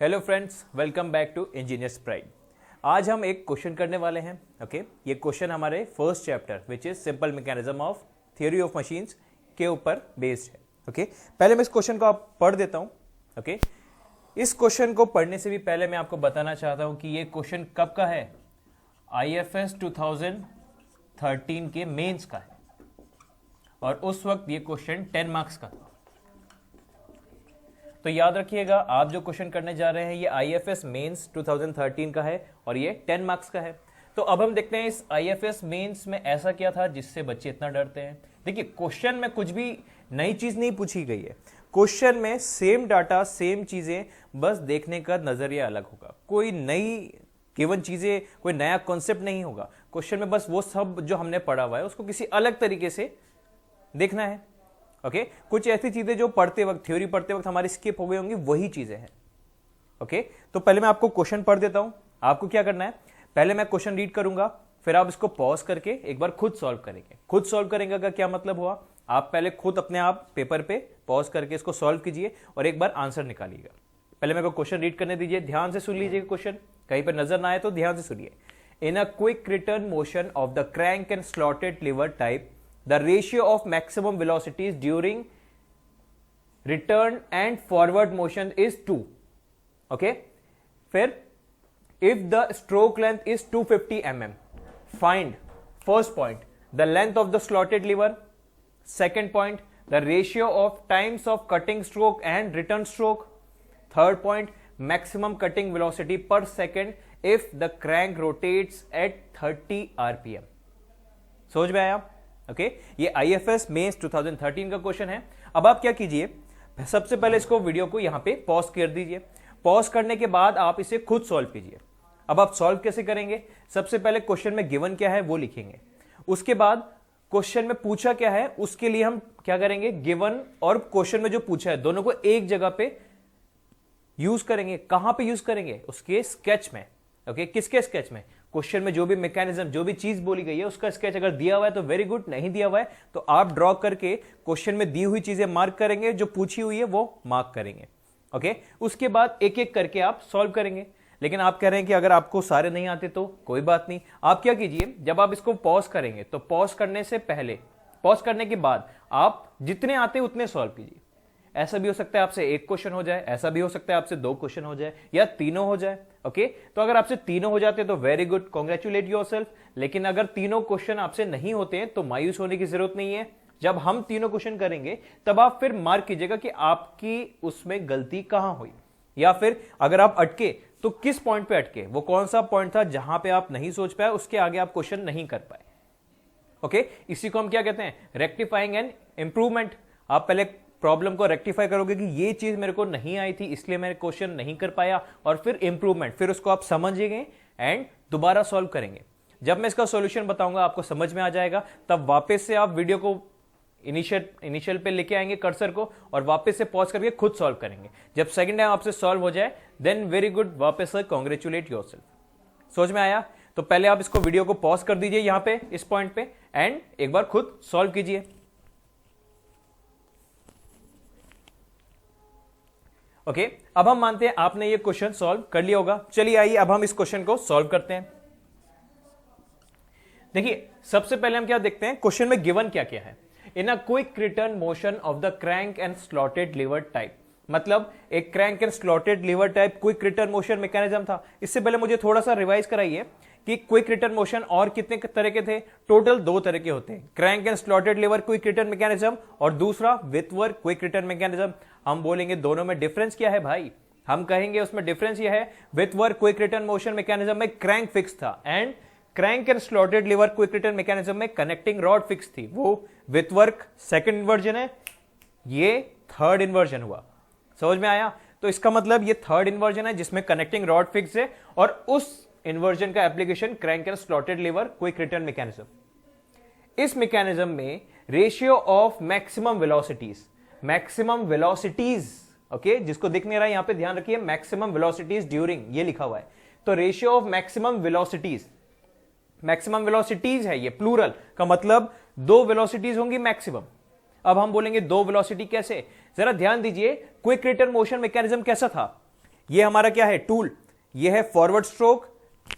Hello friends, welcome back to Engineers Pride. आज हम एक क्वेश्चन करने वाले हैं। ओके ये क्वेश्चन हमारे first chapter which is simple mechanism of theory of machines के ऊपर बेस्ड है। ओके पहले मैं इस क्वेश्चन को आप पढ़ देता हूं। ओके इस क्वेश्चन को पढ़ने से भी पहले मैं आपको बताना चाहता हूं कि ये क्वेश्चन कब का है। IFS 2013 के मेंस का है और उस वक्त ये क्वेश्चन 10 मार्क्स का था। तो याद रखिएगा, आप जो क्वेश्चन करने जा रहे हैं ये IFS मेंस 2013 का है और ये 10 मार्क्स का है। तो अब हम देखते हैं इस IFS मेंस में ऐसा क्या था जिससे बच्चे इतना डरते हैं। देखिए क्वेश्चन में कुछ भी नई चीज नहीं पूछी गई है। क्वेश्चन में सेम डाटा सेम चीजें, बस देखने का नजरिया अलग होगा। कोई नई केवल चीजें, कोई नया कॉन्सेप्ट नहीं होगा क्वेश्चन में। बस वो सब जो हमने पढ़ा हुआ है उसको किसी अलग तरीके से देखना है। ओके कुछ ऐसी चीजें जो पढ़ते वक्त, थ्योरी पढ़ते वक्त हमारी स्किप हो गई होंगी, वही चीजें हैं। ओके तो पहले मैं आपको क्वेश्चन पढ़ देता हूं। आपको क्या करना है, पहले मैं क्वेश्चन रीड करूंगा, फिर आप इसको पॉज करके एक बार खुद सॉल्व करेंगे। खुद सॉल्व करेंगे का क्या मतलब हुआ, आप पहले खुद अपने आप पेपर पे पॉज करके इसको सॉल्व कीजिए और एक बार आंसर निकालिएगा। पहले मेरे को क्वेश्चन रीड करने दीजिए, ध्यान से सुन लीजिएगा। क्वेश्चन कहीं पर नजर ना आए तो ध्यान से सुनिए। In a quick return motion of the crank and slotted lever type, the ratio of maximum velocities during return and forward motion is 2. Okay, फिर if the stroke length is 250 mm, find first point the length of the slotted lever, second point the ratio of times of cutting stroke and return stroke, third point maximum cutting velocity per second if the crank rotates at 30 rpm। समझ में आया? Okay ये IFS mains 2013 का question है। अब आप क्या कीजिए, सबसे पहले इसको वीडियो को यहां पे पॉज कर दीजिए। पॉज करने के बाद आप इसे खुद सॉल्व कीजिए। अब आप सॉल्व कैसे करेंगे, सबसे पहले क्वेश्चन में गिवन क्या है वो लिखेंगे। उसके बाद क्वेश्चन में पूछा क्या है उसके लिए हम क्या करेंगे, गिवन और क्वेश्चन में जो पूछा है दोनों को एक जगह पे यूज करेंगे। कहां पे यूज करेंगे, उसके स्केच में। ओके किसके स्केच में, क्वेश्चन में जो भी मैकेनिज्म, जो भी चीज बोली गई है उसका स्केच अगर दिया हुआ है तो वेरी गुड, नहीं दिया हुआ है तो आप ड्रॉ करके क्वेश्चन में दी हुई चीजें मार्क करेंगे, जो पूछी हुई है वो मार्क करेंगे। ओके उसके बाद एक एक करके आप सॉल्व करेंगे। लेकिन आप कह रहे हैं कि अगर आपको सारे नहीं आते तो कोई बात नहीं, आप क्या कीजिए, जब आप इसको पॉज करेंगे तो पॉज करने से पहले, पॉज करने के बाद आप जितने आते उतने सॉल्व कीजिए। ऐसा भी हो सकता है आपसे एक क्वेश्चन हो जाए, ऐसा भी हो सकता है आपसे 2 क्वेश्चन हो जाए या तीनों हो जाए। ओके तो अगर आपसे तीनों हो जाते हैं तो वेरी गुड, कॉन्ग्रेचुलेट योरसेल्फ। लेकिन अगर तीनों क्वेश्चन आपसे नहीं होते हैं तो मायूस होने की जरूरत नहीं है। जब हम तीनों क्वेश्चन करेंगे तब आप फिर मार्क कीजिएगा कि आपकी उसमें गलती कहां हुई, या फिर अगर आप अटके तो किस पॉइंट पे अटके, वो कौन सा पॉइंट था जहां पे आप नहीं सोच पाए, उसके आगे आप क्वेश्चन नहीं कर पाए। ओके इसी को हम क्या कहते हैं, रेक्टिफाइंग एंड इंप्रूवमेंट। आप पहले प्रॉब्लम को रेक्टिफाई करोगे कि ये चीज मेरे को नहीं आई थी इसलिए मैं क्वेश्चन नहीं कर पाया, और फिर इंप्रूवमेंट, फिर उसको आप समझेंगे एंड दोबारा सॉल्व करेंगे। जब मैं इसका सॉल्यूशन बताऊंगा आपको समझ में आ जाएगा, तब वापस से आप वीडियो को इनिशियल पे लेके आएंगे कर्सर को और वापस से पॉज करके खुद सॉल्व करेंगे। जब सेकंड टाइम आपसे सॉल्व हो जाए देन वेरी गुड, वापस से कॉन्ग्रेचुलेट योरसेल्फ। समझ में आया? तो पहले आप इसको वीडियो को पॉज कर दीजिए यहां पे इस पॉइंट पे एंड एक बार खुद सॉल्व कीजिए। ओके अब हम मानते हैं आपने ये क्वेश्चन सॉल्व कर लिया होगा। चलिए आइए अब हम इस क्वेश्चन को सॉल्व करते हैं। देखिए सबसे पहले हम क्या देखते हैं, क्वेश्चन में गिवन क्या क्या है। In a quick return motion of the crank and slotted lever type, मतलब एक crank and slotted lever type quick return motion mechanism था। इससे पहले मुझे थोड़ा सा रिवाइज कराइए कि क्विक रिटर्न मोशन और कितने तरह के थे, टोटल 2 तरह के होते हैं, crank and slotted lever quick return mechanism और दूसरा विथवर्क क्विक रिटर्न मैकेनिज्म। हम बोलेंगे दोनों में डिफरेंस क्या है भाई, हम कहेंगे उसमें डिफरेंस यह है, Whitworth quick return motion mechanism में क्रैंक फिक्स था and crank and slotted lever quick return mechanism में कनेक्टिंग रॉड फिक्स थी। वो विथवर्क सेकंड इन्वर्जन है, ये थर्ड इन्वर्जन हुआ। समझ में आया? तो इसका मतलब ये थर्ड इन्वर्जन है जिसमें कनेक्टिंग रॉड फिक्स है और उस इन्वर्जन का application crank and slotted lever quick return mechanism. इस मैकेनिज्म में ratio of maximum velocities, okay जिसको दिख नहीं रहा है यहां पे ध्यान रखिए, मैक्सिमम वेलोसिटीज ड्यूरिंग ये लिखा हुआ है, तो रेशियो ऑफ मैक्सिमम वेलोसिटीज है ये, प्लूरल का मतलब 2 वेलोसिटीज होंगी मैक्सिमम। अब हम बोलेंगे 2 वेलोसिटी कैसे, जरा ध्यान दीजिए, क्विक रिटर्न मोशन मैकेनिज्म कैसा था, ये हमारा क्या है, टूल, ये है फॉरवर्ड स्ट्रोक,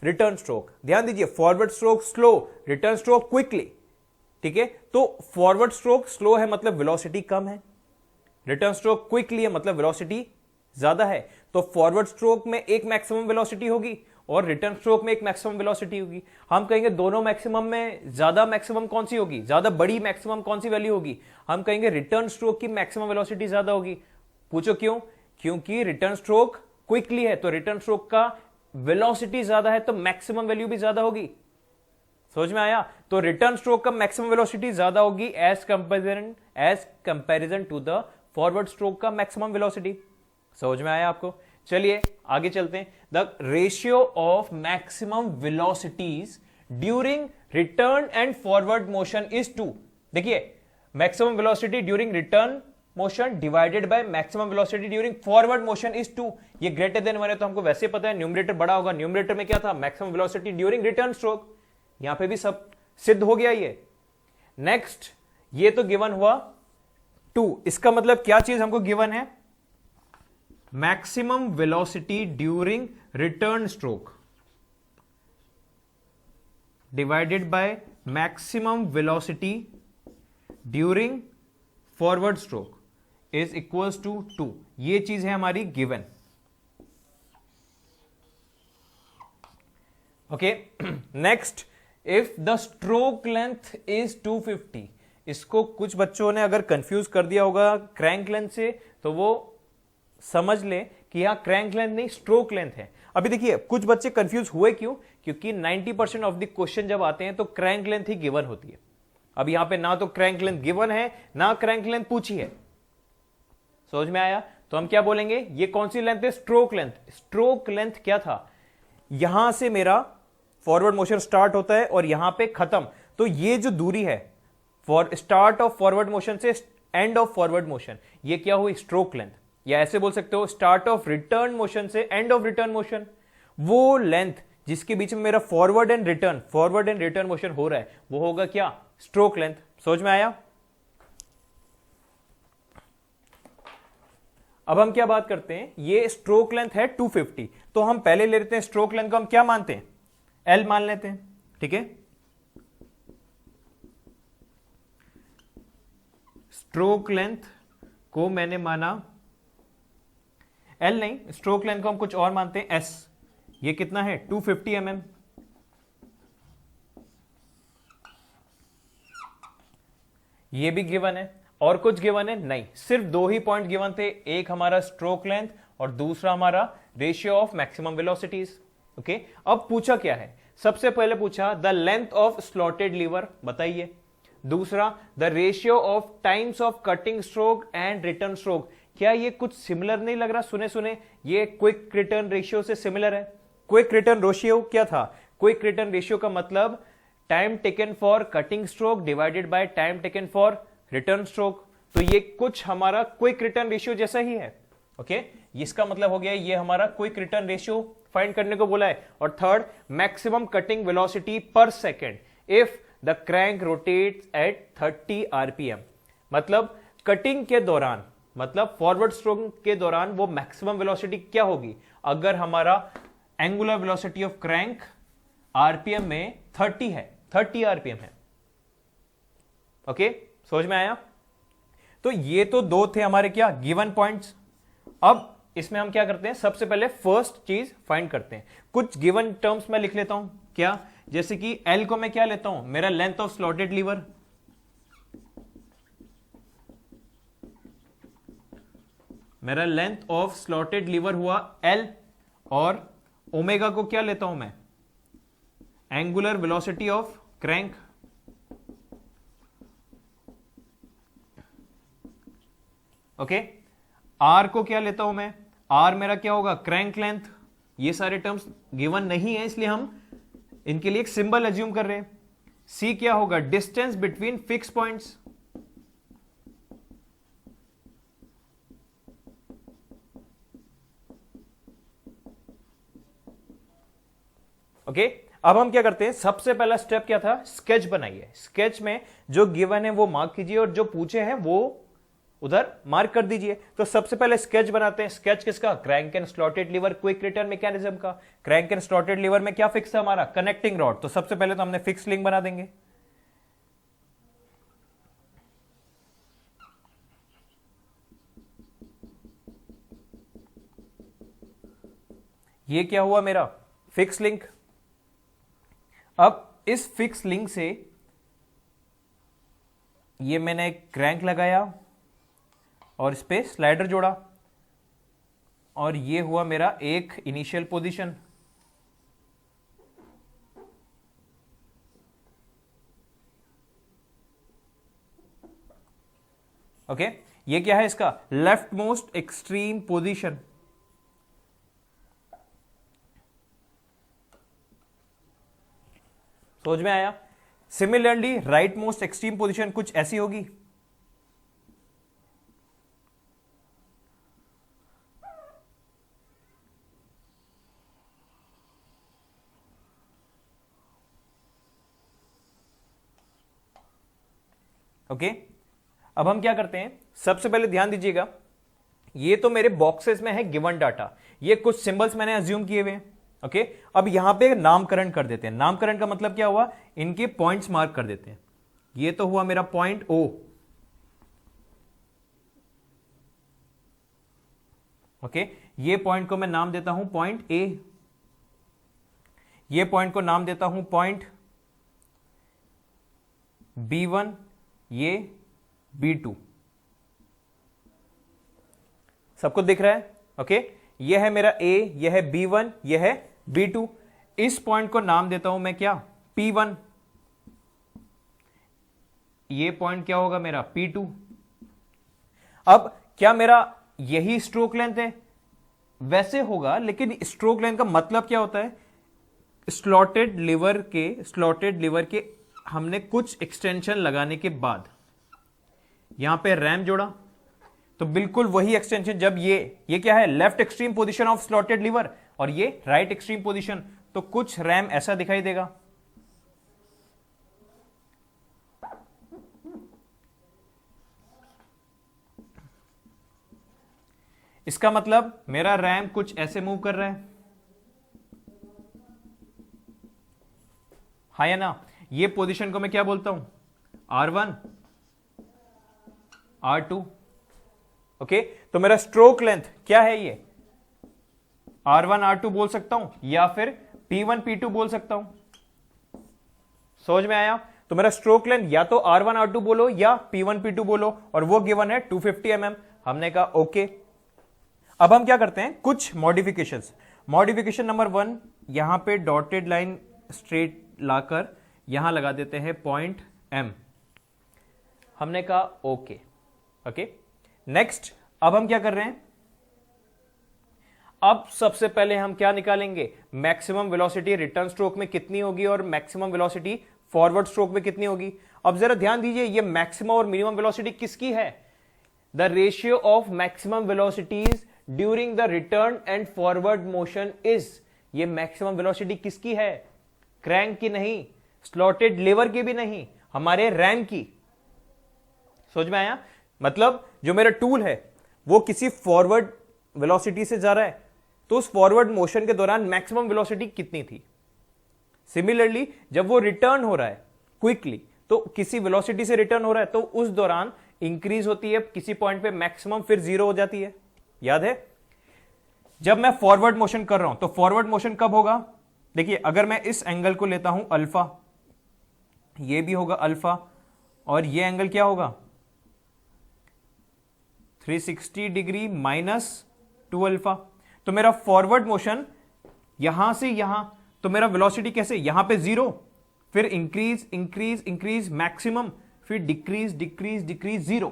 रिटर्न स्ट्रोक। ध्यान दीजिए, forward stroke slow, return stroke quickly. ठीक है, तो फॉरवर्ड स्ट्रोक स्लो है मतलब वेलोसिटी कम है, रिटर्न स्ट्रोक क्विकली है मतलब वेलोसिटी ज्यादा है। तो फॉरवर्ड स्ट्रोक में एक मैक्सिमम वेलोसिटी होगी और रिटर्न स्ट्रोक में एक मैक्सिमम वेलोसिटी होगी। हम कहेंगे दोनों मैक्सिमम में ज्यादा मैक्सिमम कौन सी होगी, ज्यादा बड़ी मैक्सिमम कौन सी वैल्यू होगी, हम कहेंगे रिटर्न स्ट्रोक की मैक्सिमम वेलोसिटी ज्यादा होगी। पूछो क्यों, क्योंकि रिटर्न स्ट्रोक क्विकली है, तो रिटर्न स्ट्रोक का वेलोसिटी ज्यादा है तो मैक्सिमम वैल्यू भी ज्यादा होगी। समझ में आया? तो रिटर्न स्ट्रोक का मैक्सिमम वेलोसिटी ज्यादा होगी as comparison to the forward stroke का मैक्सिमम वेलोसिटी। समझ में आया आपको? चलिए आगे चलते हैं। The ratio of maximum velocities during return and forward motion is 2। देखिए, maximum velocity during return motion divided by maximum velocity during forward motion is 2। ये ग्रेटर देन 1 है तो हमको वैसे पता है न्यूमरेटर बड़ा होगा। न्यूमरेटर में क्या था, maximum velocity during return stroke. यहां पे भी सब सिद्ध हो गया ये। नेक्स्ट, ये तो गिवन हुआ 2। इसका मतलब क्या चीज हमको गिवन है, maximum velocity during return stroke divided by maximum velocity during forward stroke is equals to 2। ये चीज है हमारी given. Okay, next, if the stroke length is 250। इसको कुछ बच्चों ने अगर कंफ्यूज कर दिया होगा क्रैंक लेंथ से, तो वो समझ ले कि यहां क्रैंक लेंथ नहीं स्ट्रोक लेंथ है। अभी देखिए, कुछ बच्चे कंफ्यूज हुए क्यों, क्योंकि 90% ऑफ द क्वेश्चन जब आते हैं तो क्रैंक लेंथ ही गिवन होती है। अब यहां पे ना तो क्रैंक लेंथ गिवन है ना क्रैंक लेंथ पूछी है। समझ में आया? तो हम क्या बोलेंगे, ये कौन सी लेंथ है, स्ट्रोक लेंथ। स्ट्रोक लेंथ क्या था, यहां से मेरा फॉरवर्ड मोशन स्टार्ट होता है और यहां पे खत्म, तो ये जो दूरी है for start of forward motion से एंड ऑफ फॉरवर्ड मोशन, ये क्या हुई, स्ट्रोक लेंथ। या ऐसे बोल सकते हो, स्टार्ट ऑफ रिटर्न मोशन से एंड ऑफ रिटर्न मोशन, वो लेंथ जिसके बीच में मेरा फॉरवर्ड एंड रिटर्न मोशन हो रहा है, वो होगा क्या, स्ट्रोक लेंथ। समझ में आया? अब हम क्या बात करते हैं, ये स्ट्रोक लेंथ है 250, तो हम पहले ले लेते हैं स्ट्रोक लेंथ को हम क्या मानते हैं, एल मान लेते हैं। ठीक है, स्ट्रोक लेंथ को मैंने माना एल नहीं, स्ट्रोक लेंथ को हम कुछ और मानते हैं एस। ये कितना है, 250 mm। ये भी गिवन है और कुछ गिवन है नहीं, सिर्फ 2 ही पॉइंट गिवन थे, एक हमारा स्ट्रोक लेंथ और दूसरा हमारा ratio of maximum velocities. Okay, अब पूछा क्या है, सबसे पहले पूछा the length of slotted lever, बताइए। दूसरा, the ratio of times of cutting stroke and return stroke. क्या ये कुछ सिमिलर नहीं लग रहा? सुने सुने, ये क्विक रिटर्न रेशियो से सिमिलर है। क्विक रिटर्न रेशियो क्या था, क्विक रिटर्न रेशियो का मतलब time taken for cutting stroke divided by time taken for return stroke. तो ये कुछ हमारा क्विक रिटर्न रेशियो जैसा ही है। ओके, इसका मतलब हो गया ये हमारा क्विक रिटर्न रेशियो फाइंड करने को बोला है। और थर्ड, मैक्सिमम कटिंग वेलोसिटी पर second if the crank rotates at 30 RPM। मतलब कटिंग के दौरान, मतलब फॉरवर्ड स्ट्रोक के दौरान वो मैक्सिमम वेलोसिटी क्या होगी, अगर हमारा angular velocity of crank RPM में 30 है, 30 RPM है। ओके, समझ में आया? तो ये तो 2 थे हमारे क्या गिवन पॉइंट्स। अब इसमें हम क्या करते हैं, सबसे पहले फर्स्ट चीज फाइंड करते हैं। कुछ गिवन टर्म्स में लिख लेता हूं, क्या, जैसे कि एल को मैं क्या लेता हूं, मेरा लेंथ ऑफ स्लॉटेड लीवर। मेरा लेंथ ऑफ स्लॉटेड लीवर हुआ एल, और ओमेगा को क्या लेता हूं मैं, angular velocity of crank. Okay, R को क्या लेता हूं मैं, आर मेरा क्या होगा, क्रैंक लेंथ। ये सारे टर्म्स गिवन नहीं है इसलिए हम इनके लिए एक सिंबल एज्यूम कर रहे हैं। सी क्या होगा, distance between fix points. Okay, अब हम क्या करते हैं, सबसे पहला स्टेप क्या था, स्केच बनाइए। स्केच में जो गिवन है वो मार्क कीजिए और जो पूछे हैं वो उधर मार्क कर दीजिए। तो सबसे पहले स्केच बनाते हैं। स्केच किसका? Crank and slotted lever quick return mechanism का। क्रैंक एंड स्लॉटेड लीवर में क्या फिक्स है हमारा? Connecting rod. तो सबसे पहले तो हमने फिक्स लिंक बना देंगे। ये क्या हुआ मेरा? Fix link. अब इस फिक्स लिंक से ये मैंने एक क्रैंक लगाया और इस पे स्लाइडर जोड़ा और ये हुआ मेरा एक इनिशियल पोजीशन। ओके, ये क्या है इसका? Left most extreme position. समझ में आया? Similarly right most extreme position कुछ ऐसी होगी। ओके, अब हम क्या करते हैं? सबसे पहले ध्यान दीजिएगा, ये तो मेरे बॉक्सेस में है गिवन डाटा, ये कुछ सिंबल्स मैंने अज्यूम किए हुए हैं। ओके, अब यहां पे नामकरण कर देते हैं। नामकरण का मतलब क्या हुआ? इनके पॉइंट्स मार्क कर देते हैं। ये तो हुआ मेरा पॉइंट ओ। ओके, ये पॉइंट को मैं नाम देता हूं पॉइंट ए। ये पॉइंट को नाम देता हूं पॉइंट B1, ये B2। सबको दिख रहा है? ओके, ये है मेरा A, ये है B1, ये है B2। इस पॉइंट को नाम देता हूं मैं क्या? P1। ये पॉइंट क्या होगा मेरा? P2। अब क्या मेरा यही स्ट्रोक लेंथ है? वैसे होगा, लेकिन स्ट्रोक लेंथ का मतलब क्या होता है? स्लॉटेड लिवर के हमने कुछ एक्सटेंशन लगाने के बाद यहां पे रैम जोड़ा, तो बिल्कुल वही एक्सटेंशन। जब ये क्या है? Left extreme position of slotted liver और ये राइट एक्सट्रीम पोजीशन, तो कुछ रैम ऐसा दिखाई देगा। इसका मतलब मेरा रैम कुछ ऐसे मूव कर रहा है, हाँ या ना? ये पोजीशन को मैं क्या बोलता हूं? R1, R2। ओके, तो मेरा स्ट्रोक लेंथ क्या है? ये R1, R2 बोल सकता हूं या फिर P1, P2 बोल सकता हूं। समझ में आया? तो मेरा स्ट्रोक लेंथ या तो R1, R2 बोलो या P1, P2 बोलो, और वो गिवन है 250 mm। हमने कहा ओके। अब हम क्या करते हैं? कुछ मॉडिफिकेशंस। मॉडिफिकेशन नंबर 1, यहां पे डॉटेड लाइन स्ट्रेट लाकर यहां लगा देते हैं पॉइंट M। हमने कहा ओके। ओके, नेक्स्ट अब हम क्या कर रहे हैं? अब सबसे पहले हम क्या निकालेंगे? मैक्सिमम वेलोसिटी रिटर्न स्ट्रोक में कितनी होगी और मैक्सिमम वेलोसिटी फॉरवर्ड स्ट्रोक में कितनी होगी। अब जरा ध्यान दीजिए, ये मैक्सिमम और मिनिमम वेलोसिटी किसकी है? The ratio of maximum velocities during the return and forward motion is. ये मैक्सिमम वेलोसिटी किसकी है? क्रैंक की नहीं, स्लॉटेड लीवर की भी नहीं, हमारे रैम की। समझ में आया? मतलब जो मेरा टूल है वो किसी फॉरवर्ड वेलोसिटी से जा रहा है, तो उस फॉरवर्ड मोशन के दौरान मैक्सिमम वेलोसिटी कितनी थी। सिमिलरली जब वो रिटर्न हो रहा है क्विकली, तो किसी वेलोसिटी से रिटर्न हो रहा है, तो उस दौरान इंक्रीज होती है किसी पॉइंट पे मैक्सिमम, फिर जीरो हो जाती है। याद है? जब मैं फॉरवर्ड मोशन कर रहा हूं तो फॉरवर्ड मोशन कब होगा? देखिए, अगर मैं इस एंगल को लेता हूं अल्फा, ये भी होगा अल्फा, और ये एंगल क्या होगा? 360 डिग्री -2 अल्फा। तो मेरा फॉरवर्ड मोशन यहां से यहां, तो मेरा वेलोसिटी कैसे? यहां पे 0, फिर इंक्रीज इंक्रीज इंक्रीज मैक्सिमम, फिर डिक्रीज डिक्रीज डिक्रीज 0।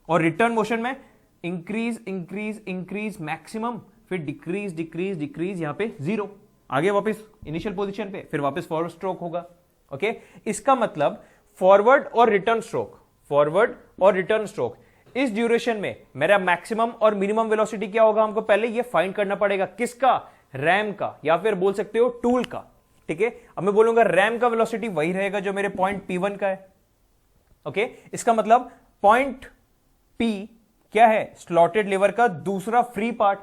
और रिटर्न मोशन में इंक्रीज इंक्रीज इंक्रीज मैक्सिमम, फिर डिक्रीज डिक्रीज डिक्रीज, यहां पे 0, आगे वापस इनिशियल पोजीशन पे, फिर वापस फॉरवर्ड स्ट्रोक होगा। ओके, इसका मतलब फॉरवर्ड और रिटर्न स्ट्रोक इस ड्यूरेशन में मेरा मैक्सिमम और मिनिमम वेलोसिटी क्या होगा? हमको पहले ये फाइंड करना पड़ेगा। किसका? रैम का, या फिर बोल सकते हो टूल का। ठीक है, अब मैं बोलूंगा रैम का वेलोसिटी वही रहेगा जो मेरे पॉइंट P1 का है। ओके, इसका मतलब पॉइंट P क्या है, स्लॉटेड लीवर का दूसरा फ्री पार्ट।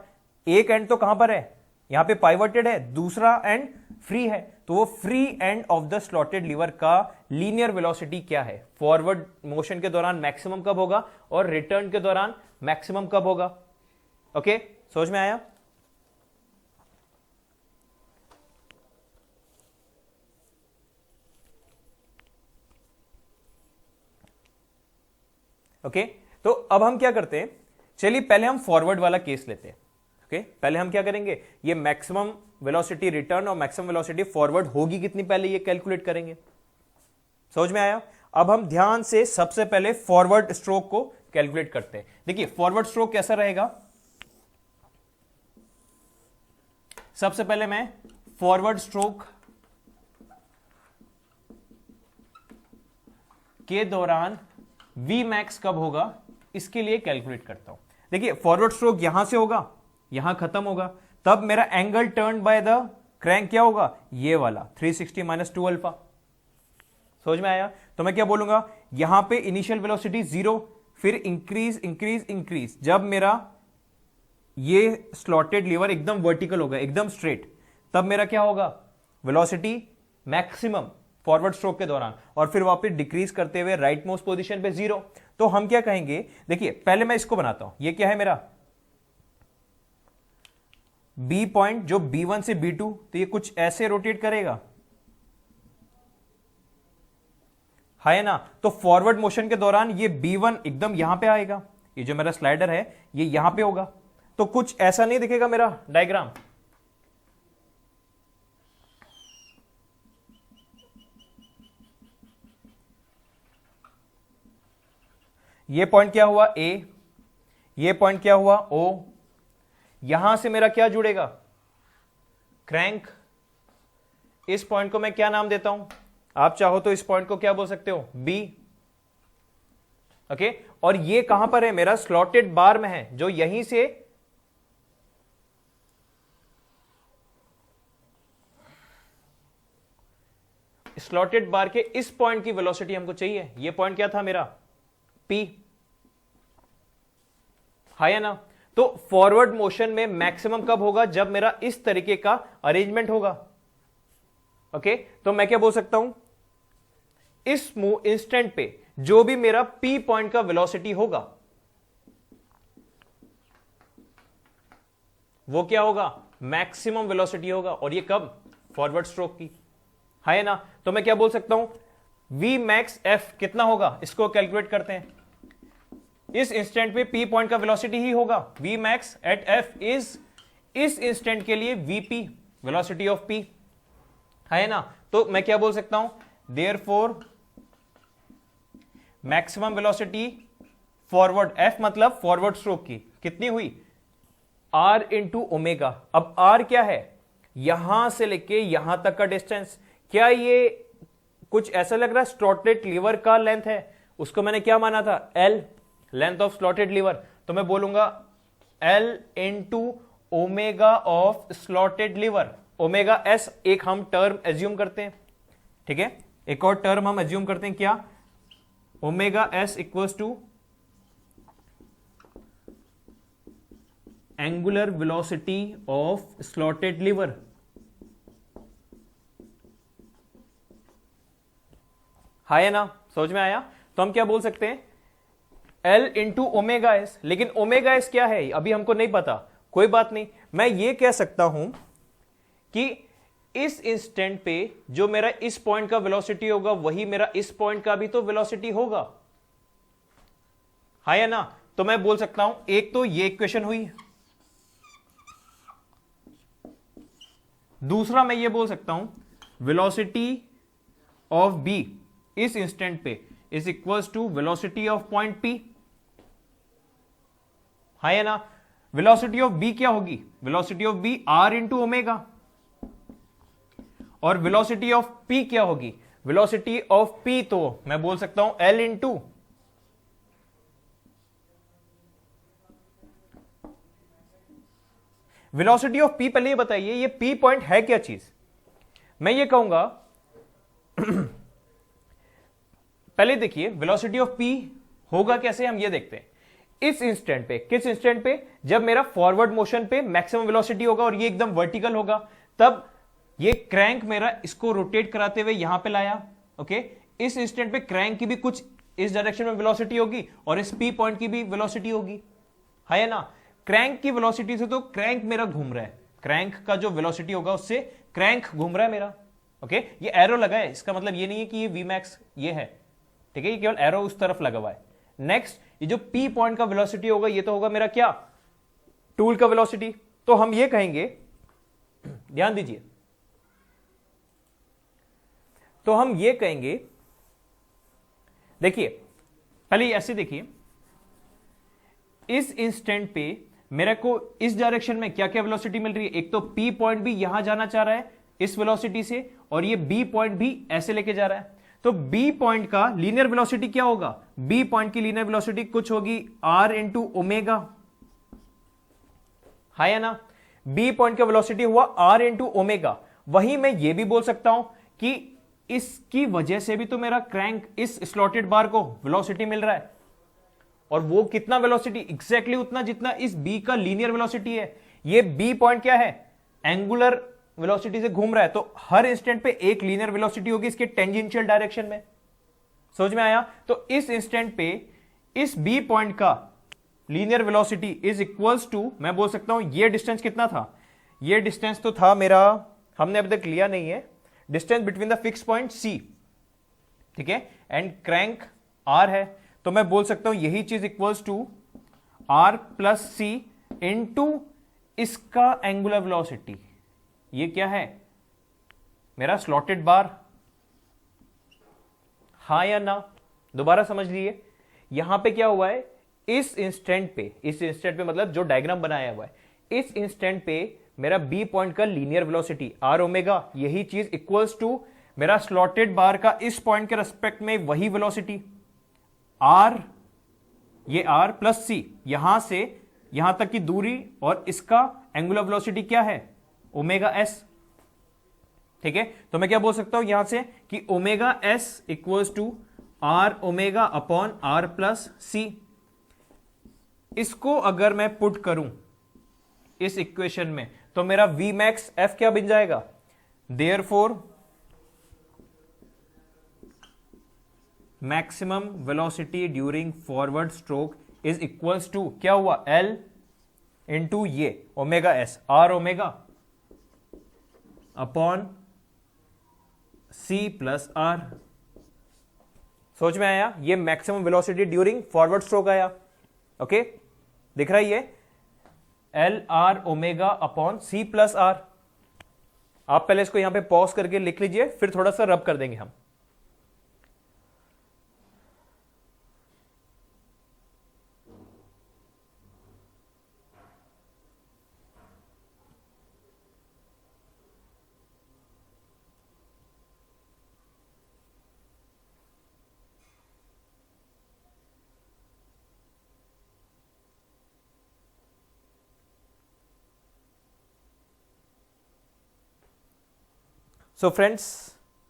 एक एंड तो कहां पर है, यहां पे पाइवटेड है, दूसरा एंड फ्री है, तो वो free end of the slotted lever का लीनियर वेलोसिटी क्या है, फॉरवर्ड मोशन के दौरान मैक्सिमम कब होगा और रिटर्न के दौरान मैक्सिमम कब होगा। ओके, समझ में आया। ओके, तो अब हम क्या करते हैं, चलिए पहले हम फॉरवर्ड वाला केस लेते हैं। ओके, पहले हम क्या करेंगे, ये मैक्सिमम वेलोसिटी रिटर्न और मैक्सिमम वेलोसिटी फॉरवर्ड होगी कितनी, पहले ये कैलकुलेट करेंगे। समझ में आया। अब हम ध्यान से सबसे पहले फॉरवर्ड स्ट्रोक को कैलकुलेट करते हैं। देखिए फॉरवर्ड स्ट्रोक कैसा रहेगा, सबसे पहले मैं फॉरवर्ड स्ट्रोक के दौरान V मैक्स कब होगा इसके लिए कैलकुलेट करता हूं। देखिए फॉरवर्ड स्ट्रोक यहां से होगा, यहां खत्म होगा, तब मेरा angle turn by the crank क्या होगा, ये वाला 360 माइनस 2 अल्फा। समझ में आया। तो मैं क्या बोलूंगा, यहां पे इनिशियल वेलोसिटी 0, फिर इंक्रीज इंक्रीज इंक्रीज, जब मेरा ये स्लॉटेड लीवर एकदम वर्टिकल होगा, एकदम स्ट्रेट, तब मेरा क्या होगा, वेलोसिटी मैक्सिमम फॉरवर्ड स्ट्रोक के दौरान, और फिर वापस डिक्रीज करते हुए राइट मोस्ट पोजीशन पे 0। तो हम क्या कहेंगे, देखिए पहले मैं इसको बनाता हूं, ये क्या है मेरा बी पॉइंट, जो B1 से B2, तो ये कुछ ऐसे रोटेट करेगा, है ना। तो फॉरवर्ड मोशन के दौरान ये B1 एकदम यहां पे आएगा, ये जो मेरा स्लाइडर है ये यहां पे होगा, तो कुछ ऐसा नहीं दिखेगा मेरा डायग्राम। ये पॉइंट क्या हुआ A, ये पॉइंट क्या हुआ O, यहां से मेरा क्या जुड़ेगा, क्रैंक। इस पॉइंट को मैं क्या नाम देता हूं, आप चाहो तो इस पॉइंट को क्या बोल सकते हो, B। ओके, और ये कहां पर है, मेरा स्लॉटेड बार में है, जो यहीं से स्लॉटेड बार के इस पॉइंट की वेलोसिटी हमको चाहिए। ये पॉइंट क्या था मेरा, P, है ना। तो फॉरवर्ड मोशन में मैक्सिमम कब होगा, जब मेरा इस तरीके का अरेंजमेंट होगा। ओके, तो मैं क्या बोल सकता हूं, इस इंस्टेंट पे जो भी मेरा P पॉइंट का वेलोसिटी होगा वो क्या होगा, मैक्सिमम वेलोसिटी होगा, और ये कब, फॉरवर्ड स्ट्रोक की, है ना। तो मैं क्या बोल सकता हूं, V मैक्स F कितना होगा, इसको कैलकुलेट करते हैं। इस इंस्टेंट पे P पॉइंट का वेलोसिटी ही होगा, V max at F is इस इंस्टेंट के लिए VP, वेलोसिटी ऑफ P, है ना। तो मैं क्या बोल सकता हूं, therefore maximum velocity forward, F मतलब फॉरवर्ड स्ट्रोक की कितनी हुई, R इंटू ओमेगा। अब R क्या है, यहां से लेके यहां तक का डिस्टेंस। क्या ये कुछ ऐसा लग रहा है, स्लॉटेड लीवर का लेंथ है, उसको मैंने क्या माना था, L, length of slotted lever. तो मैं बोलूंगा L into omega of slotted lever, omega S एक हम टर्म एज्यूम करते हैं, ठीक है, एक और टर्म हम एज्यूम करते हैं, क्या, omega S equals to angular velocity of slotted lever. है ना, समझ में आया। तो हम क्या बोल सकते हैं, L इंटू ओमेगा एस, लेकिन ओमेगा एस क्या है अभी हमको नहीं पता, कोई बात नहीं, मैं ये कह सकता हूं कि इस इंस्टेंट पे जो मेरा इस पॉइंट का वेलोसिटी होगा वही मेरा इस पॉइंट का भी तो वेलोसिटी होगा, है ना। तो मैं बोल सकता हूं, एक तो ये इक्वेशन हुई, दूसरा मैं ये बोल सकता हूं वेलोसिटी ऑफ B इस इंस्टेंट पे is equals to velocity of point P, है ना। वेलोसिटी ऑफ B क्या होगी, velocity of B R into omega, और वेलोसिटी ऑफ P क्या होगी, वेलोसिटी ऑफ P तो मैं बोल सकता हूं L into velocity of P। पहले ये बताइए ये P पॉइंट है क्या चीज, मैं ये कहूंगा पहले देखिए वेलोसिटी ऑफ P होगा कैसे, हम ये देखते हैं। इस इंस्टेंट पे, किस इंस्टेंट पे? जब मेरा फॉरवर्ड मोशन पे मैक्सिमम वेलोसिटी होगा और ये एकदम वर्टिकल होगा, तब ये क्रैंक मेरा इसको रोटेट कराते हुए यहां पे लाया। ओके, इस इंस्टेंट पे क्रैंक की भी कुछ इस डायरेक्शन में वेलोसिटी होगी और इस पी पॉइंट की भी वेलोसिटी होगी, है ना? क्रैंक की वेलोसिटी से तो क्रैंक मेरा घूम रहा है, क्रैंक का जो वेलोसिटी होगा उससे क्रैंक घूम रहा है मेरा। ओके, ये एरो लगा है, इसका मतलब ये नहीं है कि ये वी मैक्स ये है, ठीक है, ये केवल एरो उस तरफ लगा हुआ है। नेक्स्ट, ये जो पी पॉइंट का वेलोसिटी होगा ये तो होगा मेरा क्या? टूल का वेलोसिटी। तो हम ये कहेंगे, ध्यान दीजिए, तो हम ये कहेंगे, देखिए पहले ऐसे देखिए, इस इंस्टेंट पे मेरे को इस डायरेक्शन में क्या क्या वेलोसिटी मिल रही है? एक तो पी पॉइंट भी यहां जाना चाह रहा है इस वेलोसिटी से, और ये बी पॉइंट भी ऐसे लेके जा रहा है। तो बी पॉइंट का लीनियर वेलोसिटी क्या होगा? बी पॉइंट की लीनियर वेलोसिटी कुछ होगी आर इंटू ओमेगा, है या ना? बी पॉइंट का वेलोसिटी हुआ आर इंटू ओमेगा। वहीं मैं ये भी बोल सकता हूं कि इसकी वजह से भी तो मेरा क्रैंक इस स्लॉटेड बार को वेलोसिटी मिल रहा है, और वो कितना वेलोसिटी? एग्जैक्टली उतना जितना इस बी का लीनियर वेलोसिटी है। ये बी पॉइंट क्या है? एंगुलर वेलोसिटी से घूम रहा है, तो हर इंस्टेंट पे एक लीनियर वेलोसिटी होगी इसके टेंजेंशियल डायरेक्शन में। समझ में आया? तो इस इंस्टेंट पे इस बी पॉइंट का linear velocity is equals to, मैं बोल सकता हूं ये डिस्टेंस कितना था? ये डिस्टेंस तो था मेरा, हमने अभी तक लिया नहीं है, distance between the fix point C, ठीक है, एंड क्रैंक आर है। तो मैं बोल सकता हूं यही चीज equals to R plus C into इसका एंगुलर वेलोसिटी। ये क्या है? मेरा स्लॉटेड बार, हां या ना? दोबारा समझ लीजिए, यहां पे क्या हुआ है? इस इंस्टेंट पे मतलब जो डायग्राम बनाया हुआ है, इस इंस्टेंट पे मेरा बी पॉइंट का लीनियर वेलोसिटी आर ओमेगा, यही चीज इक्वल्स टू मेरा स्लॉटेड बार का इस पॉइंट के रेस्पेक्ट में वही वेलोसिटी आर, ये आर प्लस सी, यहां से यहां तक की दूरी, और इसका एंगुलर वेलोसिटी क्या है? ओमेगा एस, ठीक है। तो मैं क्या बोल सकता हूं यहां से कि omega S equals to R omega upon R plus C. इसको अगर मैं पुट करूं इस इक्वेशन में, तो मेरा वी मैक्स एफ क्या बन जाएगा? Therefore maximum velocity during forward stroke is equals to क्या हुआ? एल इंटू ये omega S, R omega upon C plus R. सोच में आया? ये maximum velocity during forward stroke आया। ओके, दिख रहा है ये L R omega upon C plus R. आप पहले इसको यहां पे पॉज करके लिख लीजिए, फिर थोड़ा सा रब कर देंगे हम। सो फ्रेंड्स,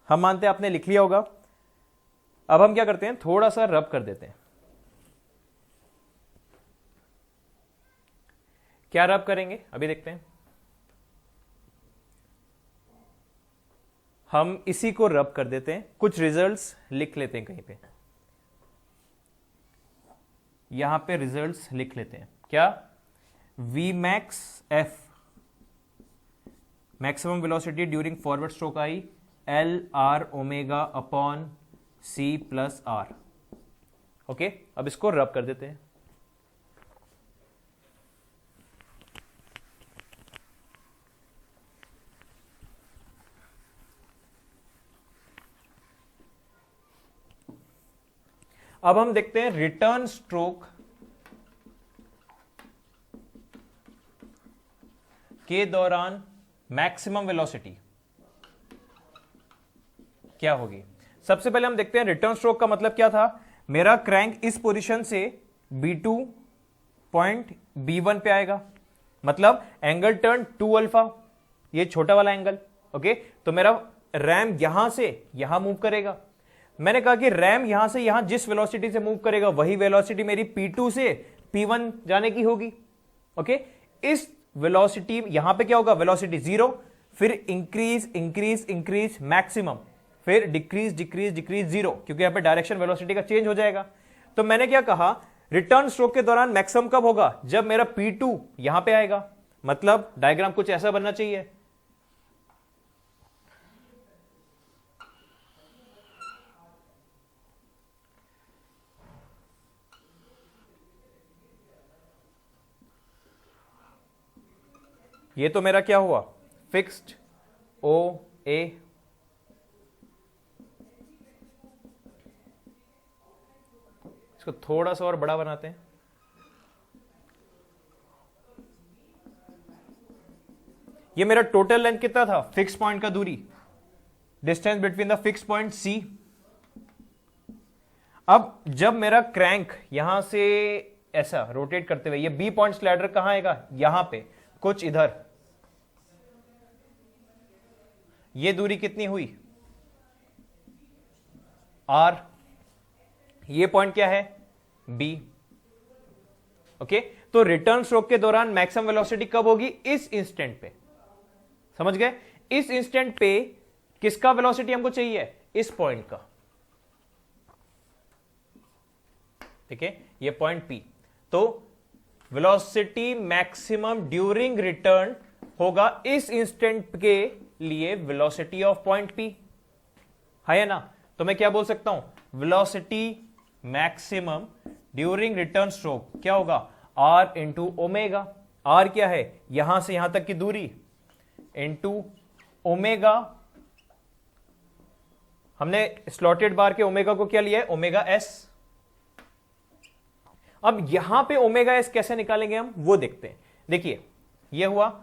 हम मानते हैं आपने लिख लिया होगा। अब हम क्या करते हैं, थोड़ा सा रब कर देते हैं। क्या रब करेंगे अभी देखते हैं। हम इसी को रब कर देते हैं, कुछ रिजल्ट्स लिख लेते हैं कहीं पे, यहां पे रिजल्ट्स लिख लेते हैं। क्या? V max F, maximum velocity during forward stroke I L R omega upon C plus R. Okay, अब इसको रब कर देते हैं। अब हम देखते हैं रिटर्न स्ट्रोक के दौरान मैक्सिमम वेलोसिटी क्या होगी। सबसे पहले हम देखते हैं रिटर्न स्ट्रोक का मतलब क्या था। मेरा क्रैंक इस पोजीशन से B2 पॉइंट B1 पे आएगा, मतलब एंगल टर्न 2 अल्फा, ये छोटा वाला एंगल। ओके, तो मेरा रैम यहां से यहां मूव करेगा। मैंने कहा कि रैम यहां से यहां जिस वेलोसिटी से मूव करेगा वही वेलोसिटी मेरी P2 से P1 जाने की होगी। ओके, इस वेलोसिटी यहां पे क्या होगा, वेलोसिटी 0, फिर इंक्रीज इंक्रीज इंक्रीज मैक्सिमम, फिर डिक्रीज डिक्रीज डिक्रीज 0, क्योंकि यहां पे डायरेक्शन वेलोसिटी का चेंज हो जाएगा। तो मैंने क्या कहा, रिटर्न स्ट्रोक के दौरान मैक्सिमम कब होगा, जब मेरा P2 यहां पे आएगा। मतलब डायग्राम कुछ ऐसा बनना चाहिए। ये तो मेरा क्या हुआ, फिक्स्ड ओ ए, इसको थोड़ा सा और बड़ा बनाते हैं। ये मेरा टोटल लेंथ कितना था, फिक्स पॉइंट का दूरी, distance between the fix point C. अब जब मेरा क्रैंक यहां से ऐसा रोटेट करते हुए, ये बी पॉइंट स्लाइडर कहां आएगा, यहां पे कुछ इधर, ये दूरी कितनी हुई, आर, ये पॉइंट क्या है, बी। ओके, तो रिटर्न स्ट्रोक के दौरान मैक्सिमम वेलोसिटी कब होगी, इस इंस्टेंट पे। समझ गए, इस इंस्टेंट पे किसका वेलोसिटी हमको चाहिए, इस पॉइंट का। ठीक है, ये पॉइंट पी। तो वेलोसिटी मैक्सिमम ड्यूरिंग रिटर्न होगा इस इंस्टेंट के लिए वेलोसिटी ऑफ पॉइंट पी, है ना। तो मैं क्या बोल सकता हूं, velocity maximum during return stroke क्या होगा, आर इंटू ओमेगा। आर क्या है, यहां से यहां तक की दूरी, इंटू ओमेगा। हमने स्लॉटेड बार के ओमेगा को क्या लिया है, ओमेगा एस। अब यहां पे ओमेगा एस कैसे निकालेंगे हम, वो देखते हैं। देखिए ये हुआ।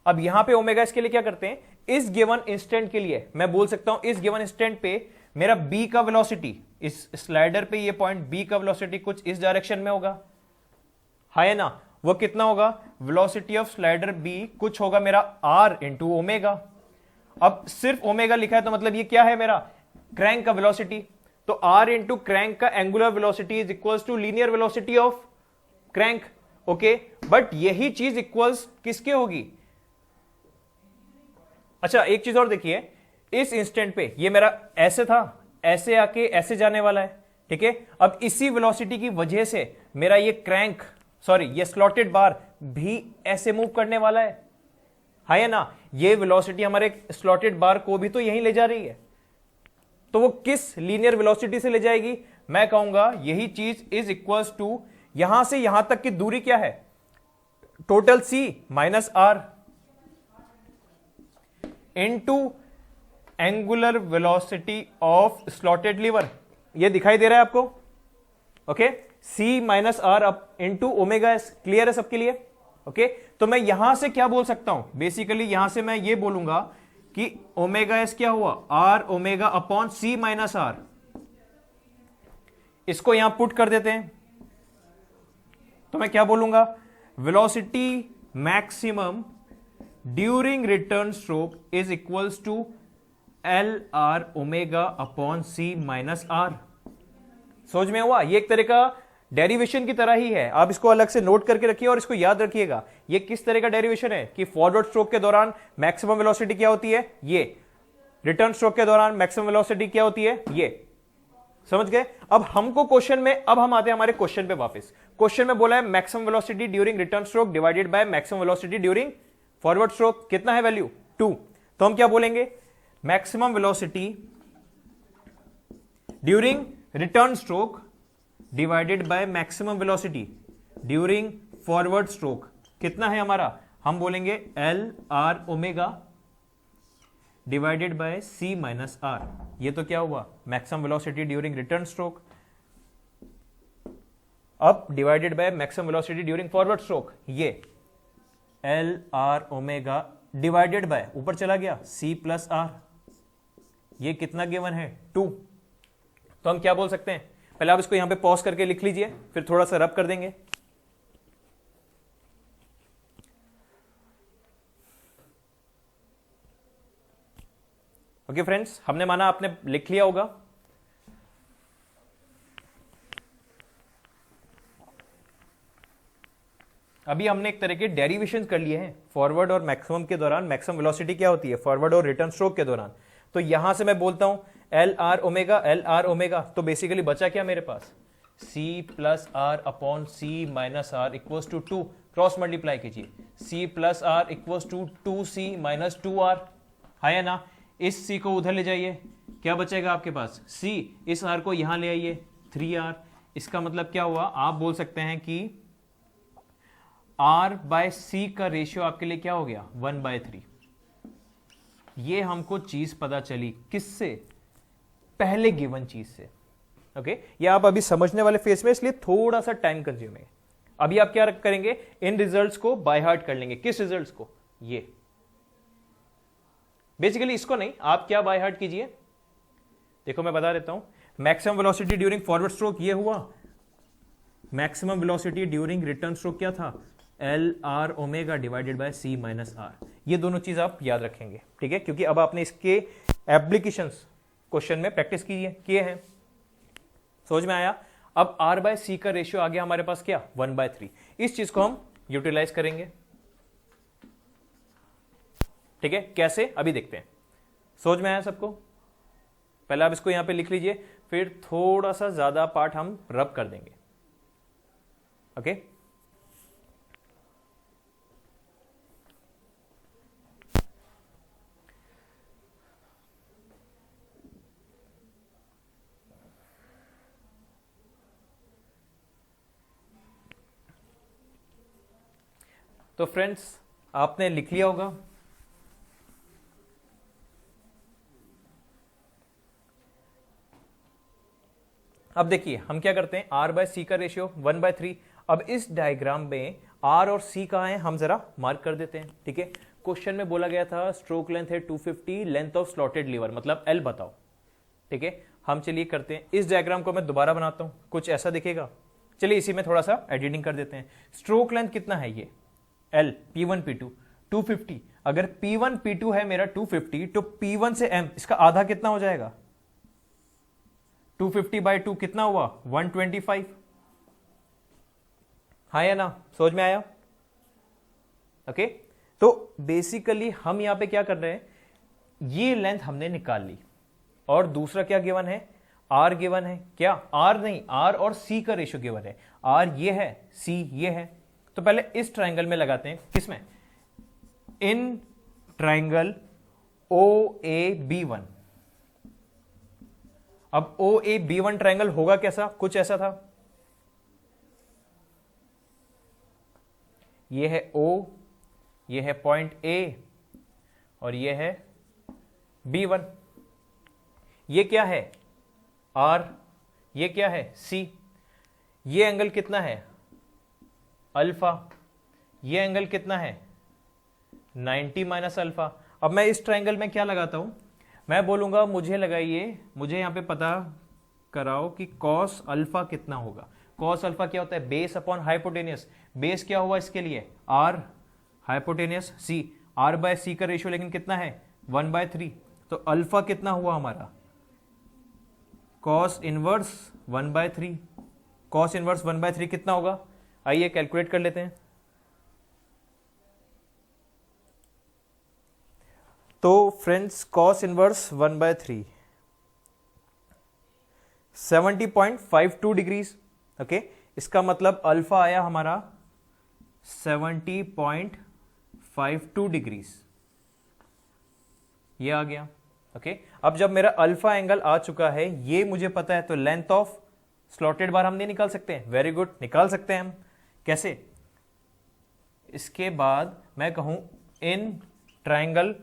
अब यहां पे ओमेगा एस के लिए क्या करते हैं, इस गिवन इंस्टेंट के लिए मैं बोल सकता हूं, इस गिवन इंस्टेंट पे मेरा बी का वेलोसिटी, इस स्लाइडर पे ये पॉइंट बी का वेलोसिटी कुछ इस डायरेक्शन में होगा, है ना। वो कितना होगा, वेलोसिटी ऑफ स्लाइडर बी कुछ होगा मेरा आर इंटू ओमेगा। अब सिर्फ ओमेगा लिखा है तो मतलब ये क्या है, मेरा क्रैंक का वेलोसिटी। तो आर इंटू क्रैंक का angular velocity is equals to linear velocity of crank. Okay, but यही चीज इक्वल्स किसके होगी, अच्छा एक चीज और देखिए, इस इंस्टेंट पे ये मेरा ऐसे था, ऐसे आके ऐसे जाने वाला है। ठीक है, अब इसी वेलोसिटी की वजह से मेरा ये क्रैंक, सॉरी ये स्लॉटेड बार भी ऐसे मूव करने वाला है ना। ये वेलोसिटी हमारे स्लॉटेड बार को भी तो यहीं ले जा रही है। तो वो किस लीनियर वेलोसिटी से ले जाएगी, मैं कहूंगा यही चीज इज इक्वल्स टू, यहां से यहां तक की दूरी क्या है, total C minus R into angular velocity of slotted lever. ये दिखाई दे रहा है आपको, okay, C minus R up into omega S. Clear है सबके लिए, ओके। तो मैं यहां से क्या बोल सकता हूं, बेसिकली यहां से मैं ये बोलूंगा कि ओमेगा एस क्या हुआ, R omega upon C minus R. इसको यहां पुट कर देते हैं तो मैं क्या बोलूंगा, velocity maximum during return stroke is equals to L R omega upon C minus R. समझ में हुआ, ये एक तरह का डेरिवेशन की तरह ही है। आप इसको अलग से नोट करके रखिए और इसको याद रखिएगा, ये किस तरह का डेरिवेशन है कि फॉरवर्ड स्ट्रोक के दौरान मैक्सिमम वेलोसिटी क्या होती है, ये रिटर्न स्ट्रोक के दौरान मैक्सिमम वेलोसिटी क्या होती है, ये। समझ गए। अब हमको क्वेश्चन में, अब हम आते हैं हमारे क्वेश्चन पे वापस। क्वेश्चन में बोला है maximum velocity during return stroke divided by maximum velocity during forward stroke, कितना है वैल्यू 2। तो हम क्या बोलेंगे, maximum velocity during return stroke divided by maximum velocity during forward stroke कितना है हमारा, हम बोलेंगे L R omega divided by C minus R. ये तो क्या हुआ, maximum velocity during return stroke, अब divided by maximum velocity during forward stroke, ये L R omega divided bye, ऊपर चला गया सी प्लस आर। ये कितना गिवन है 2। तो हम क्या बोल सकते हैं, पहले आप इसको यहां पे पॉज करके लिख लीजिए, फिर थोड़ा सा रब कर देंगे। ओके फ्रेंड्स, हमने माना आपने लिख लिया होगा। अभी हमने एक तरह के डेरिवेशन कर लिए हैं फॉरवर्ड और मैक्सिमम के दौरान। मैक्सिमम वेलोसिटी क्या होती है फॉरवर्ड और रिटर्न स्ट्रोक के दौरान। तो यहां से मैं बोलता हूं एल आर ओमेगा, तो बेसिकली बचा क्या मेरे पास c plus R upon C minus R equals to 2, cross multiply कीजिए, c plus R equals to 2c minus 2r, है ना। इस c को उधर ले जाइए, क्या बचेगा आपके पास c, इस r को यहां ले आइए 3r। इसका मतलब क्या हुआ, आप बोल सकते हैं कि r बाय c का रेशियो आपके लिए क्या हो गया 1/3। ये हमको चीज पता चली किससे, पहले गिवन चीज से। ओके, ये आप अभी समझने वाले फेस में, इसलिए थोड़ा सा टाइम कंज्यूम है। अभी आप क्या करेंगे, इन रिजल्ट्स को बाय हार्ट कर लेंगे। किस रिजल्ट्स को, ये बेसिकली इसको नहीं, आप क्या बाय हार्ट कीजिए, देखो मैं बता देता हूं। Maximum velocity during forward stroke ये हुआ, maximum velocity during return stroke क्या था, L R omega divided by C minus R. ये दोनों चीज आप याद रखेंगे, ठीक है, क्योंकि अब आपने इसके एप्लीकेशंस क्वेश्चन में प्रैक्टिस किए हैं, समझ में आया। अब r बाय सी का रेशियो आ गया हमारे पास क्या 1/3। इस चीज को हम यूटिलाइज करेंगे, ठीक है, कैसे अभी देखते हैं। समझ में आया सबको, पहले आप इसको यहां पे लिख लीजिए, फिर थोड़ा सा ज्यादा पार्ट हम रब कर देंगे। ओके, तो फ्रेंड्स आपने लिख लिया होगा। अब देखिए हम क्या करते हैं, r बाय सी का रेशियो 1/3। अब इस डायग्राम में r और c कहां है, हम जरा मार्क कर देते हैं, ठीक है। क्वेश्चन में बोला गया था स्ट्रोक लेंथ है 250, लेंथ ऑफ स्लॉटेड लीवर मतलब l बताओ, ठीक है। हम चलिए करते हैं, इस डायग्राम को मैं दोबारा बनाता हूं, कुछ ऐसा दिखेगा। चलिए इसी में थोड़ा सा एडिटिंग कर देते हैं। स्ट्रोक लेंथ कितना है, ये L P1 P2 250। अगर P1 P2 है मेरा 250, तो P1 से M इसका आधा कितना हो जाएगा, 250/2 कितना हुआ 125, हाँ या ना, समझ में आया। ओके, तो बेसिकली हम यहां पे क्या कर रहे हैं, ये लेंथ हमने निकाल ली, और दूसरा क्या गिवन है, R गिवन है, क्या R नहीं, R और C का रेशियो गिवन है। R ये है, C ये है। तो पहले इस ट्राइंगल में लगाते हैं, किसमें, इन ट्राइंगल OAB1। अब OAB1 ट्राइंगल होगा कैसा, कुछ ऐसा था, ये है O, ये है पॉइंट A और ये है B1। ये क्या है R, ये क्या है C। ये एंगल कितना है अल्फा, ये एंगल कितना है 90 माइनस अल्फा। अब मैं इस ट्राइंगल में क्या लगाता हूं, मैं बोलूंगा मुझे लगाइए, मुझे यहां पे पता कराओ कि कॉस अल्फा कितना होगा। कॉस अल्फा क्या होता है, बेस अपॉन हाइपोटेनियस। बेस क्या हुआ इसके लिए R, hypotenuse C। R by C का रेशियो लेकिन कितना है 1/3, तो अल्फा कितना हुआ हमारा कॉस इनवर्स 1/3। कॉस इनवर्स 1/3 कितना होगा, आइए कैलकुलेट कर लेते हैं। तो friends cos inverse 1/3 70.52 degrees. Okay, इसका मतलब अल्फा आया हमारा 70.52 डिग्रीज, ये आ गया। ओके, अब जब मेरा अल्फा एंगल आ चुका है, ये मुझे पता है, तो लेंथ ऑफ स्लॉटेड बार हम नहीं निकाल सकते हैं, वेरी गुड, निकाल सकते हैं हम। कैसे, इसके बाद मैं कहूं इन ट्राइंगल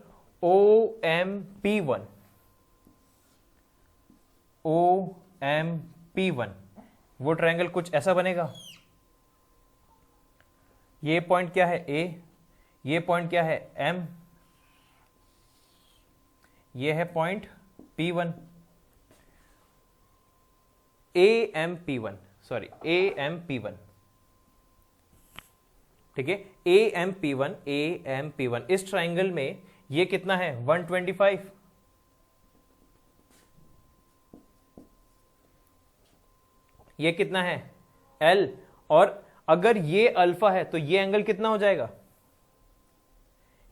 OMP1, OMP1 वो ट्राइंगल कुछ ऐसा बनेगा। ये पॉइंट क्या है A, ये पॉइंट क्या है M, ये है point P1, AMP1, sorry AMP1, ठीक है, AMP1, AMP1। इस ट्राइंगल में ये कितना है 125, ये कितना है L, और अगर ये अल्फा है तो ये एंगल कितना हो जाएगा,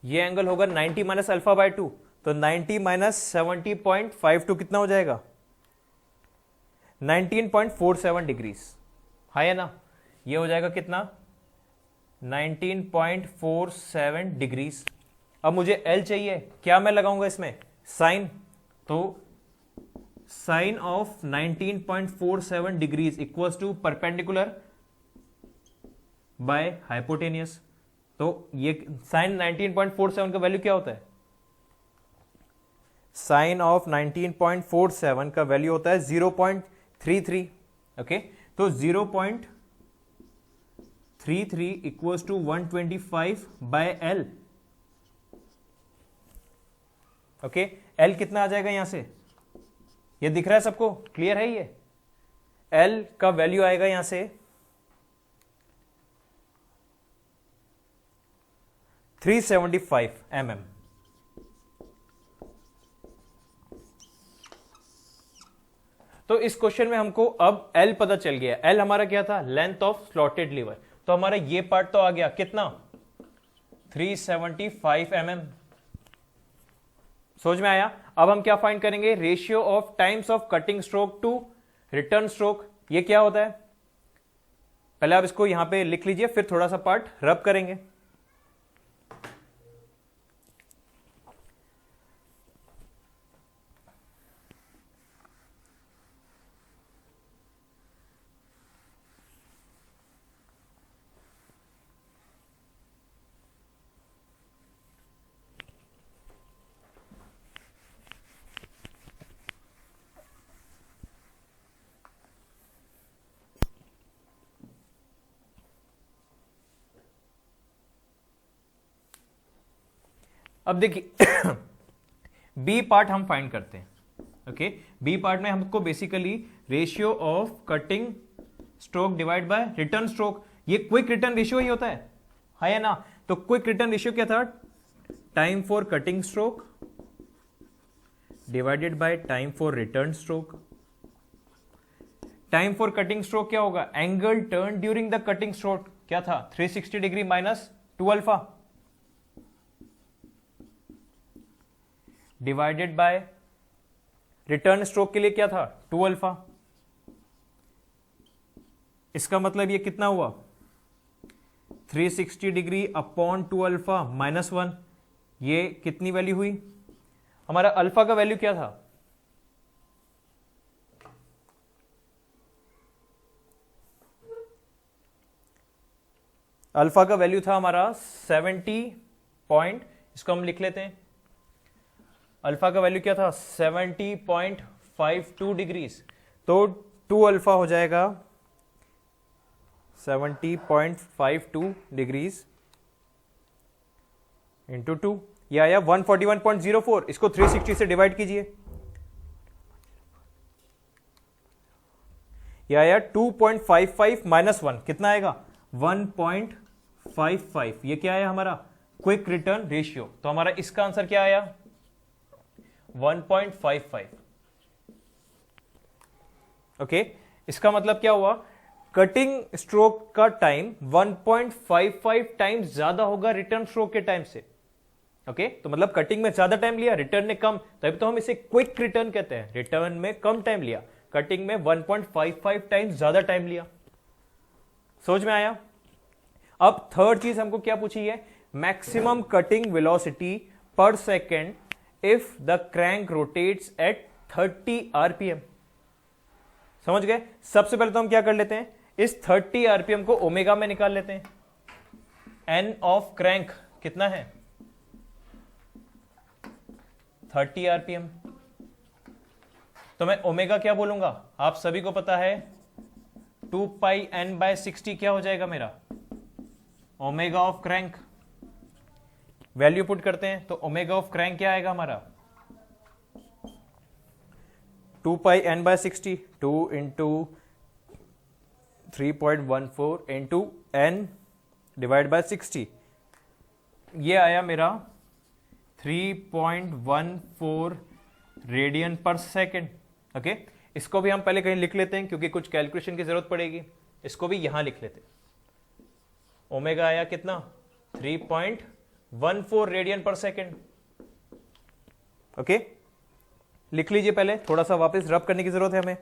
ये एंगल होगा 90 माइनस अल्फा बाय 2, तो 90 माइनस 70.52 कितना हो जाएगा, 19.47 डिग्रीज, है ना। ये हो जाएगा कितना, 19.47 डिग्रीज। अब मुझे L चाहिए, क्या मैं लगाऊंगा इसमें, साइन, तो sine of 19.47 degrees equals to perpendicular by hypotenuse. तो ये साइन 19.47 का वैल्यू क्या होता है, साइन ऑफ 19.47 का वैल्यू होता है 0.33। ओके, तो 0.33 equals to 125 by L. Okay, L कितना आ जाएगा यहां से, ये दिख रहा है सबको, क्लियर है। ये एल का वैल्यू आएगा यहां से 375 mm। तो इस क्वेश्चन में हमको अब L पता चल गया। L हमारा क्या था, लेंथ ऑफ स्लॉटेड लीवर। तो हमारा ये पार्ट तो आ गया कितना, 375 mm। समझ में आया। अब हम क्या फाइंड करेंगे, ratio of times of cutting stroke to return stroke. ये क्या होता है, पहले आप इसको यहां पे लिख लीजिए, फिर थोड़ा सा पार्ट रब करेंगे। अब देखिए बी पार्ट हम फाइंड करते हैं। ओके, बी पार्ट में हमको basically ratio of cutting stroke divide by return stroke, ये क्विक रिटर्न रेशियो ही होता है या ना। तो क्विक रिटर्न रेशियो क्या था, time for cutting stroke divided by time for return stroke. Time for cutting stroke क्या होगा, angle turn during the cutting stroke क्या था, 360 degree minus 2 alpha divided by return stroke के लिए क्या था, 2 अल्फा। इसका मतलब ये कितना हुआ, 360 डिग्री अपॉन 2 अल्फा माइनस 1। ये कितनी वैल्यू हुई, हमारा अल्फा का वैल्यू क्या था, अल्फा का वैल्यू था हमारा 70 पॉइंट, इसको हम लिख लेते हैं, अल्फा का वैल्यू क्या था 70.52 डिग्रीज। तो 2 अल्फा हो जाएगा 70.52 डिग्रीज इंटू 2, यह आया 141.04। इसको 360 से डिवाइड कीजिए, यह आया 2.55 माइनस 1, कितना आएगा 1.55। ये क्या आया हमारा क्विक रिटर्न रेशियो। तो हमारा इसका आंसर क्या आया 1.55। ओके, इसका मतलब क्या हुआ, कटिंग स्ट्रोक का टाइम 1.55 टाइम्स ज्यादा होगा रिटर्न स्ट्रोक के टाइम से। ओके, तो मतलब कटिंग में ज्यादा टाइम लिया, रिटर्न ने कम, तभी तो हम इसे क्विक रिटर्न कहते हैं। रिटर्न में कम टाइम लिया, कटिंग में 1.55 टाइम्स ज्यादा टाइम लिया। समझ में आया। अब थर्ड चीज हमको क्या पूछी है, मैक्सिमम कटिंग वेलोसिटी पर second if the crank rotates at 30 rpm। समझ गए। सबसे पहले तो हम क्या कर लेते हैं, इस 30 rpm को ओमेगा में निकाल लेते हैं। n ऑफ क्रैंक कितना है 30 rpm, तो मैं ओमेगा क्या बोलूंगा, आप सभी को पता है 2 पाई n बाय 60 क्या हो जाएगा मेरा omega of crank. Value put करते हैं तो ओमेगा ऑफ क्रैंक क्या आएगा हमारा 2 pi n by 60, 2 into 3.14 into n divide by 60, ये आया मेरा 3.14 रेडियन पर सेकेंड। ओके, इसको भी हम पहले कहीं लिख लेते हैं क्योंकि कुछ कैलकुलेशन की जरूरत पड़ेगी, इसको भी यहां लिख लेते हैं। ओमेगा आया कितना 3.14 रेडियन पर सेकेंड। ओके, लिख लीजिए, पहले थोड़ा सा वापस रब करने की जरूरत है हमें।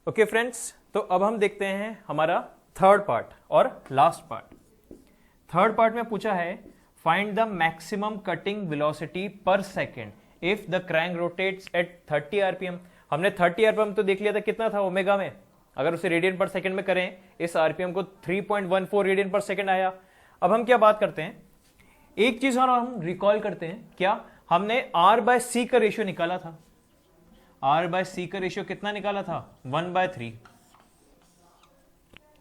ओके फ्रेंड्स, तो अब हम देखते हैं हमारा थर्ड पार्ट और लास्ट पार्ट। थर्ड पार्ट में पूछा है find the maximum cutting velocity पर second if the crank rotates at 30 RPM. हमने 30 आरपीएम तो देख लिया था कितना था ओमेगा में, अगर उसे रेडियन पर सेकेंड में करें इस आरपीएम को 3.14 रेडियन पर सेकेंड आया। अब हम क्या बात करते हैं, एक चीज और हम रिकॉल करते हैं, क्या हमने R/C का रेशियो निकाला था। R/C का रेशियो कितना निकाला था 1/3।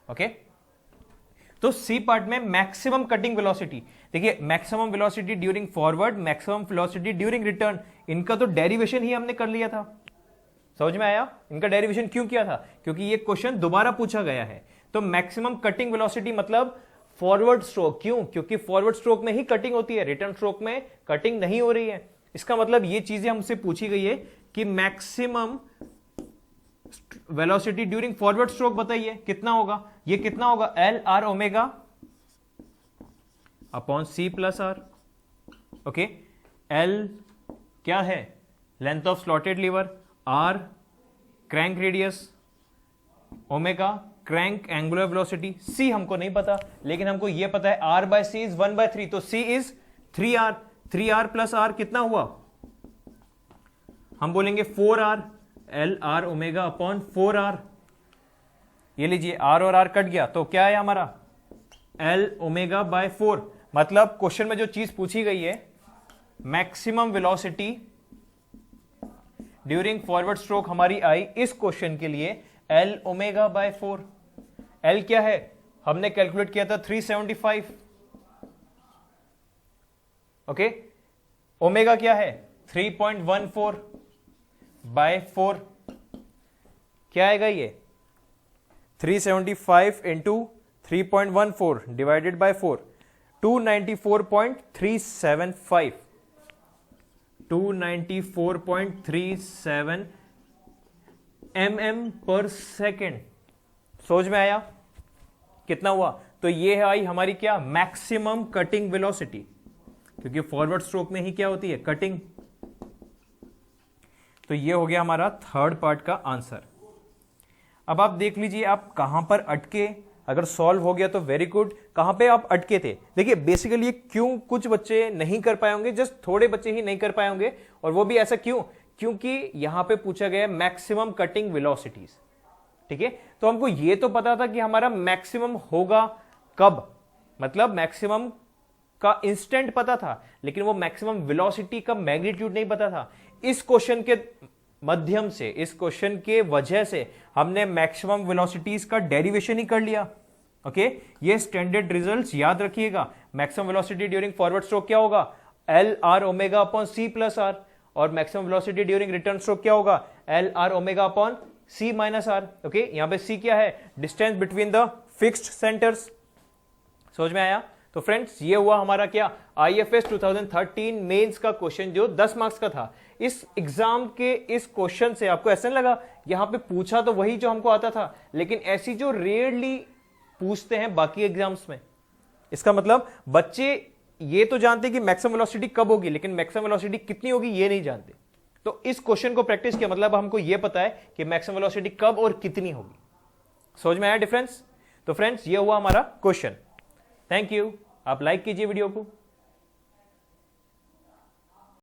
ओके, तो सी पार्ट में मैक्सिमम कटिंग वेलोसिटी, देखिए maximum velocity during forward, maximum velocity during return, इनका तो डेरिवेशन ही हमने कर लिया था। समझ में आया इनका डेरिवेशन क्यों किया था, क्योंकि ये क्वेश्चन दोबारा पूछा गया है। तो मैक्सिमम कटिंग वेलोसिटी मतलब फॉरवर्ड स्ट्रोक, क्यों, क्योंकि फॉरवर्ड स्ट्रोक में ही कटिंग होती है, रिटर्न स्ट्रोक में कटिंग नहीं हो रही है। इसका मतलब ये चीजें हमसे पूछी गई है कि maximum velocity during forward stroke बताइए कितना होगा। ये कितना होगा L/R omega upon C plus R। Okay, L क्या है length of slotted lever, R crank radius, omega crank angular velocity, C हमको नहीं पता लेकिन हमको ये पता है R/C इज 1/3, तो C is 3R। 3R plus R कितना हुआ, हम बोलेंगे 4R, L/R omega upon 4R। ये लीजिए R और R कट गया तो क्या है हमारा L ओमेगा बाय 4। मतलब क्वेश्चन में जो चीज पूछी गई है maximum velocity during forward stroke हमारी आई इस क्वेश्चन के लिए L ओमेगा बाय 4। L क्या है हमने कैलकुलेट किया था 375। ओके, ओमेगा क्या है 3.14 बाय 4, क्या आएगा ये 375 इंटू 3.14 डिवाइडेड बाय 4, 294.375, 294.37 mm पर सेकेंड। सोच में आया कितना हुआ, तो ये आई हमारी क्या मैक्सिमम कटिंग वेलोसिटी, क्योंकि फॉरवर्ड स्ट्रोक में ही क्या होती है कटिंग। तो ये हो गया हमारा थर्ड पार्ट का आंसर। अब आप देख लीजिए आप कहां पर अटके, अगर सॉल्व हो गया तो वेरी गुड, कहां पे आप अटके थे। देखिए बेसिकली क्यों कुछ बच्चे नहीं कर पाए होंगे, जस्ट थोड़े बच्चे ही नहीं कर पाए होंगे, और वो भी ऐसा क्यों, क्योंकि यहां पे पूछा गया मैक्सिमम कटिंग वेलोसिटीज। ठीक है, तो हमको ये तो पता था कि हमारा मैक्सिमम होगा कब, मतलब मैक्सिमम का इंस्टेंट पता था, लेकिन वो मैक्सिमम वेलोसिटी का मैग्नीट्यूड नहीं पता था। इस क्वेश्चन के माध्यम से, इस क्वेश्चन के वजह से हमने मैक्सिमम वेलोसिटीज का डेरिवेशन ही कर लिया। ओके, ये स्टैंडर्ड रिजल्ट्स याद रखिएगा। Maximum velocity during forward stroke क्या होगा L/R omega upon C plus R, और maximum velocity during return stroke क्या होगा L/R omega upon C minus R। Okay, यहां पे C क्या है distance between the fixed centres. समझ में आया। तो फ्रेंड्स ये हुआ हमारा क्या IFS 2013 मेंस का क्वेश्चन जो 10 मार्क्स का था। इस एग्जाम के इस क्वेश्चन से आपको ऐसा नहीं लगा यहां पे पूछा तो वही जो हमको आता था, लेकिन ऐसी जो रेयरली पूछते हैं बाकी एग्जाम्स में। इसका मतलब बच्चे ये तो जानते हैं कि मैक्सिमम वेलोसिटी कब होगी, लेकिन मैक्सिमम वेलोसिटी कितनी होगी ये नहीं जानते। तो इस क्वेश्चन को प्रैक्टिस किया मतलब हमको ये पता है कि मैक्सिमम वेलोसिटी कब और कितनी होगी। समझ में आया डिफरेंस। तो फ्रेंड्स ये हुआ हमारा क्वेश्चन। Thank you. आप लाइक कीजिए वीडियो को।